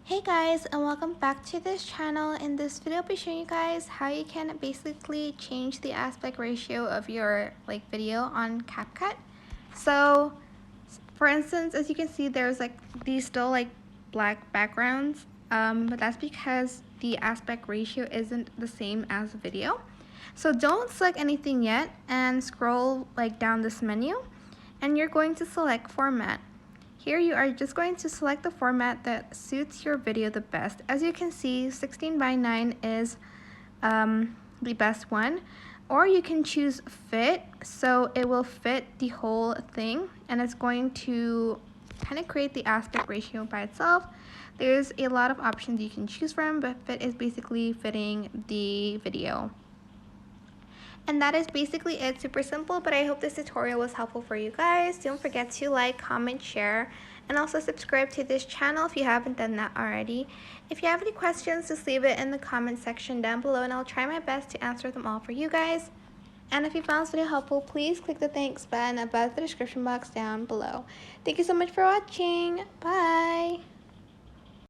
Hey guys, and welcome back to this channel. In this video I'll be showing you guys how you can basically change the aspect ratio of your video on CapCut. So for instance, as you can see, there's these still black backgrounds, but that's because the aspect ratio isn't the same as the video. So don't select anything yet and scroll down this menu, and you're going to select format. Here you are just going to select the format that suits your video the best. As you can see, 16:9 is the best one, or you can choose fit, so it will fit the whole thing and it's going to kind of create the aspect ratio by itself. There's a lot of options you can choose from, but fit is basically fitting the video. And that is basically it. Super simple, but I hope this tutorial was helpful for you guys. Don't forget to like, comment, share, and also subscribe to this channel if you haven't done that already. If you have any questions, just leave it in the comment section down below and I'll try my best to answer them all for you guys. And if you found this video helpful, please click the thanks button above the description box down below. Thank you so much for watching. Bye!